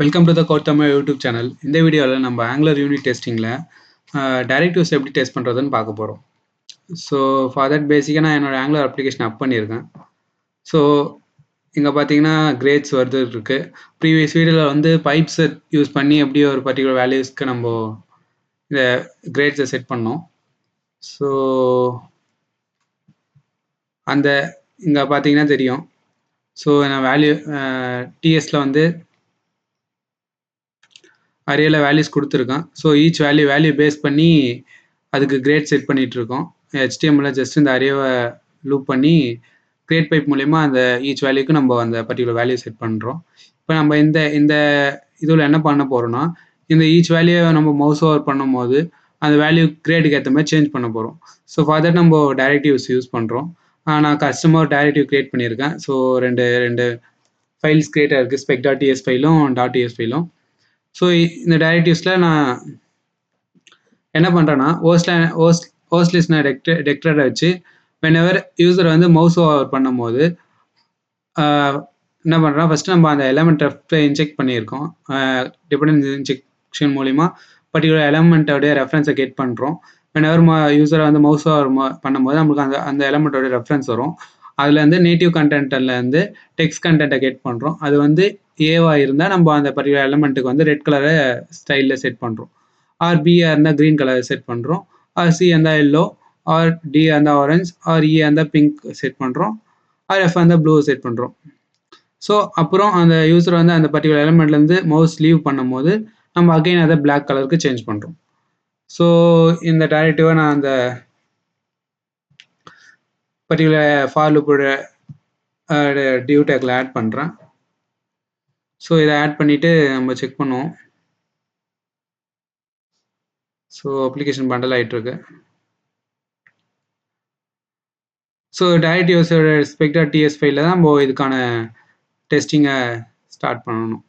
Welcome to the code Tamil YouTube channel. இந்த வீடியோவில் நம்ம ஆங்குலர் யூனிட் டெஸ்டிங்கில் டைரக்டிவ்ஸ் எப்படி டெஸ்ட் பண்ணுறதுன்னு பார்க்க போகிறோம். ஸோ ஃபார் தட் பேசிக்காக நான் என்னோடய ஆங்குலர் அப்ளிகேஷன் அப் பண்ணியிருக்கேன். ஸோ இங்கே பார்த்தீங்கன்னா கிரேட்ஸ் வருது இருக்குது. ப்ரீவியஸ் வீடியோவில் வந்து பைப்ஸை யூஸ் பண்ணி எப்படி ஒரு பர்டிகுலர் வேல்யூஸ்க்கு நம்ம இந்த கிரேட்ஸை செட் பண்ணோம். ஸோ அந்த இங்கே பார்த்தீங்கன்னா தெரியும். ஸோ நான் வேல்யூ டிஎஸில் வந்து அரேல வேல்யூஸ் கொடுத்துருக்கேன். ஸோ ஈச் வேல்யூ பேஸ் பண்ணி அதுக்கு கிரேட் செட் பண்ணிட்டு இருக்கோம். HTML ஜஸ்ட் இந்த அரேவை லூப் பண்ணி கிரேட் பைப் மூலயமா அந்த ஈச் வேல்யூக்கு நம்ம அந்த பர்டிகுலர் வேல்யூ செட் பண்ணுறோம். இப்போ நம்ம இந்த இதில் என்ன பண்ண போகிறோம்னா, இந்த ஈச் வேல்யூவை நம்ம மவுஸ் ஓவர் பண்ணும் போது அந்த வேல்யூ கிரேடுக்கு ஏற்ற மாதிரி சேஞ்ச் பண்ண போகிறோம். ஸோ ஃபார் தட் நம்ம டைரக்டிவ்ஸ் யூஸ் பண்ணுறோம். நான் கஸ்டமர் டைரக்டிவ் கிரியேட் பண்ணியிருக்கேன். ஸோ ரெண்டு ஃபைல்ஸ் கிரியேட் ஆகிருக்கு, spec.ts ஃபைலும் .ts ஃபைலும். ஸோ இந்த டைரக்டிவ்ஸில் நான் என்ன பண்ணுறேன்னா ஹோஸ்ட் லிஸ்ட் நான் டெக்டரை வச்சு whenever யூசர் வந்து மவுஸ் ஓவர் பண்ணும் போது என்ன பண்ணுறோம், ஃபஸ்ட்டு நம்ம அந்த எலமெண்ட் ரெஃப்ரை இன்ஜெக்ட் பண்ணியிருக்கோம். டிபெண்டன்ஸ் இன்ஜெக்ஷன் மூலிமா பர்டிகுலர் எலமெண்ட்டோடைய ரெஃபரன்ஸை கெட் பண்ணுறோம். whenever யூசரை வந்து மவுஸ் ஓவர் பண்ணும்போது நம்மளுக்கு அந்த எலமெண்ட்டோட ரெஃபரன்ஸ் வரும். அதில் வந்து நேட்டிவ் கண்டென்ட்லேருந்து டெக்ஸ்ட் கண்டென்ட்டை கெட் பண்ணுறோம். அது வந்து ஏவாக இருந்தால் நம்ம அந்த பர்டிகுலர் எலமெண்ட்டுக்கு வந்து ரெட் கலரை ஸ்டைலில் செட் பண்ணுறோம். ஆர் பியாக இருந்தால் க்ரீன் கலரை செட் பண்ணுறோம். ஆர் சி இருந்தால் எல்லோ, ஆர் டி இருந்தால் ஆரஞ்ச், ஆர் இ இருந்தால் பிங்க் செட் பண்ணுறோம். ஆர் எஃப் இருந்தால் ப்ளூ செட் பண்ணுறோம். ஸோ அப்புறம் அந்த யூசர் வந்து அந்த பர்டிகுலர் எலமெண்ட்லேருந்து மவுஸ் லீவ் பண்ணும் போது நம்ம அகைன் அதை பிளாக் கலருக்கு சேஞ்ச் பண்ணுறோம். ஸோ இந்த டைரக்டிவாக நான் அந்த பர்டிகுலர் ஃபார் லூப்போட டியூ டேக்கில் ஆட் பண்ணுறேன். ஸோ இதை ஆட் பண்ணிவிட்டு நம்ம செக் பண்ணுவோம். ஸோ அப்ளிகேஷன் பண்டல் ஆகிட்டுருக்கு. ஸோ டைரக்டிவ்ஸோட spec.ts ஃபைலில் தான் நம்ம இதுக்கான டெஸ்டிங்கை ஸ்டார்ட் பண்ணணும்.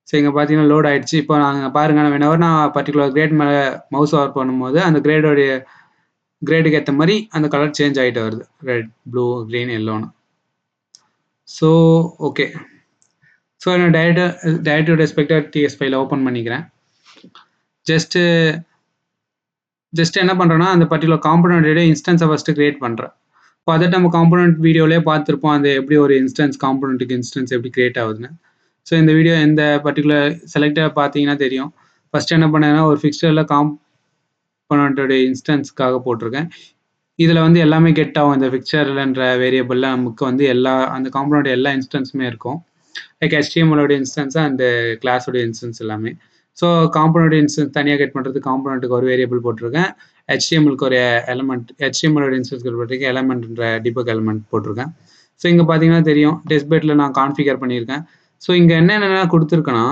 ஸோ இங்கே பார்த்தீங்கன்னா லோட் ஆகிடுச்சு. இப்போ நாங்கள் பாருங்கள், whenever நான் பர்டிகுலர் கிரேட் மேலே மவுஸ் ஓவர் பண்ணும்போது அந்த கிரேடுக்கு ஏற்ற மாதிரி அந்த கலர் சேஞ்ச் ஆகிட்டு வருது, ரெட், ப்ளூ, க்ரீன், எல்லோன்னு. ஸோ ஓகே, ஸோ நான் டைரக்டிவோட spec.ts ஃபைலை ஓப்பன் பண்ணிக்கிறேன். ஜஸ்ட் என்ன பண்ணுறேன்னா, அந்த பர்டிகுலர் காம்பனண்டோட இன்ஸ்டன்ஸை ஃபஸ்ட்டு கிரியேட் பண்ணுறேன். இப்போ அதை நம்ம காம்பனண்ட் வீடியோலேயே பார்த்துருப்போம், அந்த எப்படி ஒரு காம்பனண்ட்டுக்கு இன்ஸ்டன்ஸ் எப்படி கிரியேட் ஆகுதுன்னு. ஸோ இந்த பர்டிகுலர் செலக்டரை பார்த்தீங்கன்னா தெரியும். ஃபஸ்ட்டு என்ன பண்ணேன்னா, ஒரு ஃபிக்ஸ்டரில் காம்பனண்ட்டோட இன்ஸ்டன்ஸ்க்காக போட்டிருக்கேன். இதில் வந்து எல்லாமே கெட் ஆகும். இந்த ஃபிக்சர்லன்ற வேரியபிளில் நமக்கு வந்து அந்த காம்பனண்ட் எல்லா இன்ஸ்டன்ஸுமே இருக்கும். லைக் HTML இன்ஸ்டன்ஸ் அண்ட் கிளாஸோட இன்ஸ்டன்ஸ் எல்லாமே. ஸோ காம்பனண்ட் இன்ஸ்டன்ஸ் தனியாக கெட் பண்ணுறது காம்பனண்ட்டுக்கு ஒரு வேரியபிள் போட்டிருக்கேன். HTMLக்கு ஒரு எலமெண்ட், HTML இன்ஸ்டன்ஸ் போட்டிருக்கேன், எலமெண்ட்ன்ற டிபக் எலமெண்ட் போட்டிருக்கேன். ஸோ இங்கே பார்த்தீங்கன்னா தெரியும், டெஸ்ட் பெட்டில் நான் கான்ஃபிகர் பண்ணியிருக்கேன். ஸோ இங்கே என்னென்ன கொடுத்துருக்கேன்னா,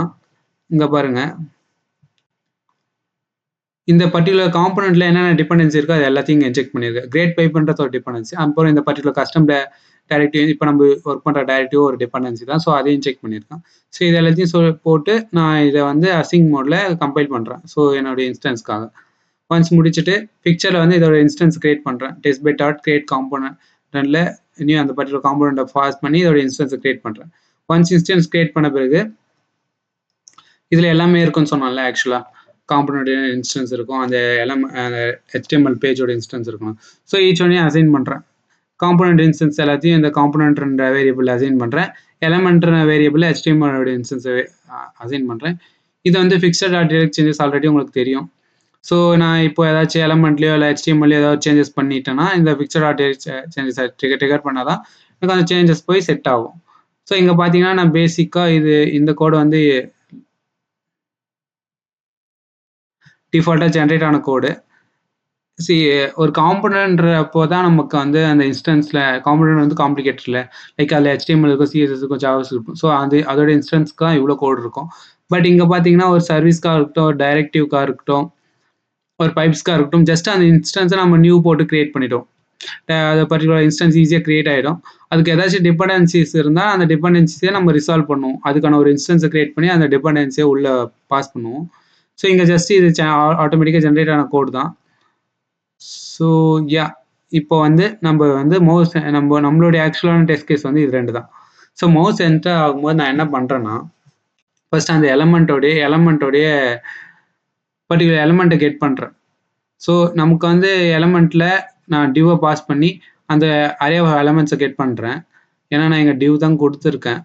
இங்கே பாருங்கள், இந்த பர்டிகுலர் காம்பனண்ட்டில் என்னென்ன டிபெண்டன்சி இருக்கோ அது எல்லாத்தையும் இங்கே இன்ஜெக்ட் பண்ணியிருக்கேன். கிரேட் பைப்ன்றது ஒரு டிபெண்டன்சி. அப்புறம் இந்த பர்டிகுலர் கஸ்டம் டைரக்டிவ், இப்போ நம்ம ஒர்க் பண்ணுற டைரக்டிவ் ஒரு டிபெண்டன்சி தான். ஸோ அதையும் செக் பண்ணியிருக்கேன். ஸோ இது எல்லாத்தையும் போட்டு நான் இதை வந்து அசிங் மோடில் கம்பைல் பண்ணுறேன். ஸோ என்னுடைய இன்ஸ்டன்ஸ்க்காக ஒன்ஸ் முடிச்சுட்டு பிக்சரில் வந்து இதோட இன்ஸ்டன்ஸ் கிரியேட் பண்ணுறேன். testbed.create காம்பனண்ட்டில் இன்னும் அந்த பர்டிகுலர் காம்பனண்ட்டை பாஸ் பண்ணி இதோட இன்ஸ்டன்ஸை கிரியேட் பண்ணுறேன். ஒன்ஸ் இன்ஸ்டன்ஸ் கிரியேட் பண்ண பிறகு இதில் எல்லாமே இருக்குன்னு சொன்னால, ஆக்சுவலாக காம்பனண்ட் இன்ஸ்டன்ஸ் இருக்கும், அந்த HTML பேஜோட இன்ஸ்டன்ஸ் இருக்கும். ஸோ ஈச் ஒன்னையும் அசைன் பண்ணுறேன். காம்பனண்ட் இன்ஸ்டன்ஸ் எல்லாத்தையும் இந்த காம்பனண்ட்ன்ற வேரியபிள் அசைன் பண்ணுறேன். எலமெண்ட்ன்ற வேரியபிள் HTML இன்ஸ்டன்ஸை அசைன் பண்ணுறேன். இது வந்து fixed.direct சேஞ்சஸ் ஆல்ரெடி உங்களுக்கு தெரியும். ஸோ நான் இப்போ ஏதாச்சும் எலமெண்ட்லையோ இல்லை HTML ஏதாவது சேஞ்சஸ் பண்ணிட்டேன்னா இந்த fixed.direct சேஞ்சஸ் ட்ரிகர் பண்ணால் தான் எனக்கு அந்த சேஞ்சஸ் போய் செட் ஆகும். ஸோ இங்கே பார்த்தீங்கன்னா நான் பேசிக்காக இந்த கோடு வந்து டிஃபால்ட்டாக ஜென்ரேட் ஆன கோடு. ஒரு காம்பனண்ட்ன்றப்போ தான் நமக்கு வந்து அந்த இன்ஸ்டன்ஸில் காம்பனண்ட் வந்து காம்ப்ளிகேட்டட் இல்லை. லைக் அதில் HTML இருக்கும், CSS இருக்கும், JavaScript இருக்கும். ஸோ அதோட இன்ஸ்டன்ஸ்க்கு தான் இவ்வளோ கோடு இருக்கும். பட் இங்கே பார்த்தீங்கன்னா ஒரு சர்வீஸ்க்காக இருக்கட்டும், ஒரு டைரக்டிவ்க்காக இருக்கட்டும், ஒரு பைப்ஸ்க்காக இருக்கட்டும், ஜஸ்ட் அந்த இன்ஸ்டன்ஸை நம்ம நியூ போட்டு கிரியேட் பண்ணிட்டோம். அது பர்டிகுலர் இன்ஸ்டன்ஸ் ஈஸியாக கிரியேட் ஆகிடும். அதுக்கு ஏதாச்சும் டிபெண்டன்சிஸ் இருந்தால் அந்த டிபெண்டன்சிஸே நம்ம ரிசால்வ் பண்ணுவோம். அதுக்கான ஒரு இன்ஸ்டன்ஸை கிரியேட் பண்ணி அந்த டிபெண்டன்சியை உள்ளே பாஸ் பண்ணுவோம். ஸோ இங்கே ஜஸ்ட் இது ஆட்டோமேட்டிக்காக ஜென்ரேட் ஆன கோடு தான். ஸோ இப்போ வந்து நம்ம வந்து நம்மளுடைய ஆக்சுவலான டெஸ்ட் கேஸ் வந்து இது ரெண்டு தான். ஸோ மவுஸ் என்டர் ஆகும்போது நான் என்ன பண்ணுறேன்னா, ஃபர்ஸ்ட் அந்த எலமெண்ட்டோடைய பர்டிகுலர் எலமெண்ட்டை கெட் பண்ணுறேன். ஸோ நமக்கு வந்து எலமெண்ட்டில் நான் டியூவை பாஸ் பண்ணி அந்த அரே ஆஃப் எலமெண்ட்ஸை கெட் பண்ணுறேன். ஏன்னா நான் இங்கே டியூ தான் கொடுத்துருக்கேன்.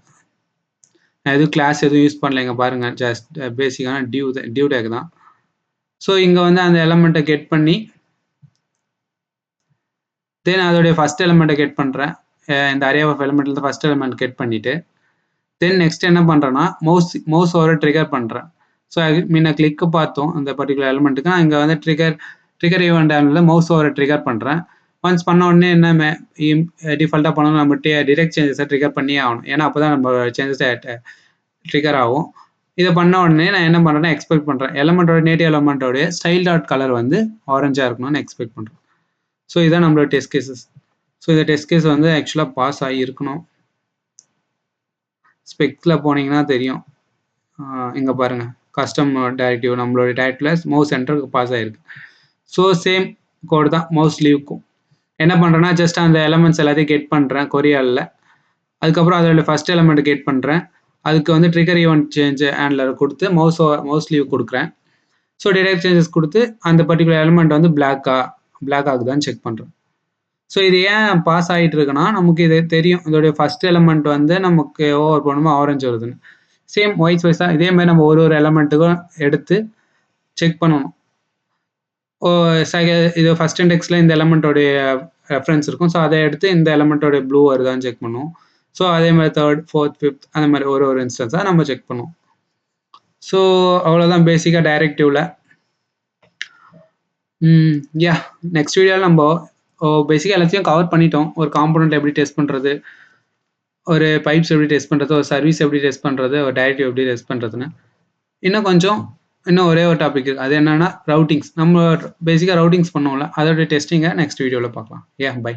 நான் எதுவும் கிளாஸ் எதுவும் யூஸ் பண்ணல. இங்கே பாருங்கள், ஜஸ்ட் பேசிக்கான டியூ டேக் தான். ஸோ இங்கே வந்து அந்த எலமெண்ட்டை கெட் பண்ணி தென் அதோடைய ஃபர்ஸ்ட் எலமெண்ட்டை கெட் பண்ணுறேன். இந்த அரே ஆஃப் எலமெண்ட்லேருந்து ஃபர்ஸ்ட் எலமெண்ட் கெட் பண்ணிவிட்டு தென் நெக்ஸ்ட் என்ன பண்ணுறேன்னா மவுஸ் ஓவரை ட்ரிகர் பண்ணுறேன். ஸோ முன்ன கிளிக்கு பார்த்தோம் அந்த பர்டிகுலர் எலமெண்ட்டுக்கு. நான் இங்கே வந்து ட்ரிகர் ஈவெண்ட் ஆனில் மவுஸ் ஓவரை ட்ரிகர் பண்ணுறேன். ஒன்ஸ் பண்ண உடனே என்ன டிஃபால்ட்டாக பண்ணணும், நம்ம டிரெக்ட் சேஞ்சஸை ட்ரிகர் பண்ணியே ஆகணும். ஏன்னா அப்போ தான் நம்ம சேஞ்சஸை ட்ரிகர் ஆகும். இதை பண்ண உடனே நான் என்ன பண்ணுறேன்னா எக்ஸ்பெக்ட் பண்ணுறேன் நேட்டிவ் எலமெண்ட்டோடைய ஸ்டைல் டாட் கலர் வந்து ஆரஞ்சாக இருக்கணும்னு எக்ஸ்பெக்ட் பண்ணுறேன். ஸோ இதான் நம்மளோட டெஸ்ட் கேசஸ். ஸோ இந்த டெஸ்ட் கேஸ் வந்து ஆக்சுவலாக பாஸ் ஆகியிருக்கணும். ஸ்பெக்ஸில் போனீங்கன்னா தெரியும். இங்கே பாருங்கள், கஸ்டம் டைரக்டிவ் நம்மளோட டைரக்டிவில் மவுஸ் சென்டருக்கு பாஸ் ஆகிருக்கு. ஸோ சேம் கோடு தான் மவுஸ் லீவுக்கும். என்ன பண்ணுறேன்னா ஜஸ்ட் அந்த எலமெண்ட்ஸ் எல்லாத்தையும் கெட் பண்ணுறேன் கொரியாலில். அதுக்கப்புறம் அதோட ஃபர்ஸ்ட் எலமெண்ட் கெட் பண்ணுறேன். அதுக்கு வந்து ட்ரிகர் ஈவெண்ட் சேஞ்ச் ஹேண்ட்லர் கொடுத்து மவுஸ் லீவ் கொடுக்குறேன். ஸோ டிரெக்ட் சேஞ்சஸ் கொடுத்து அந்த பர்டிகுலர் எலமெண்ட் வந்து பிளாக் ஆகுதான்னு செக் பண்ணுறேன். ஸோ இது ஏன் பாஸ் ஆகிட்டு இருக்குன்னா நமக்கு இது தெரியும், இதோடைய ஃபர்ஸ்ட் எலமெண்ட் வந்து நமக்கு ஓவர் பண்ணும்போது ஆரஞ்சு வருதுன்னு. சேம் வைஸ் வைஸாக இதே மாதிரி நம்ம ஒரு எலமெண்ட்டுக்கும் எடுத்து செக் பண்ணணும். இது ஃபர்ஸ்ட் இண்டெக்ஸில் இந்த எலமெண்ட்டோடைய ரெஃபரன்ஸ் இருக்கும். ஸோ அதை எடுத்து இந்த எலமெண்ட்டோடைய ப்ளூ வருதான்னு செக் பண்ணுவோம். ஸோ அதே மாதிரி தேர்ட், ஃபோர்த், ஃபிஃப்த் அந்த மாதிரி ஒரு இன்ஸ்டன்ஸாக நம்ம செக் பண்ணுவோம். ஸோ அவ்வளோதான் பேசிக்காக டைரக்டிவில். யா நெக்ஸ்ட் வீடியோவில் நம்ம பேசிக்காக எல்லாத்தையும் கவர் பண்ணிட்டோம். ஒரு காம்பனண்ட் எப்படி டெஸ்ட் பண்ணுறது, ஒரு பைப்ஸ் எப்படி டெஸ்ட் பண்ணுறது, ஒரு சர்வீஸ் எப்படி டெஸ்ட் பண்ணுறது, ஒரு டைரக்டிவ் எப்படி டெஸ்ட் பண்ணுறதுன்னு. இன்னும் ஒரே ஒரு டாபிக் இருக்குது. அது என்னன்னா ரவுட்டிங்ஸ். நம்ம பேசிக்காக ரவுட்டிங்ஸ் பண்ணுவோம்ல, அதோட டெஸ்டிங்கை நெக்ஸ்ட் வீடியோவில் பார்க்கலாம். பை.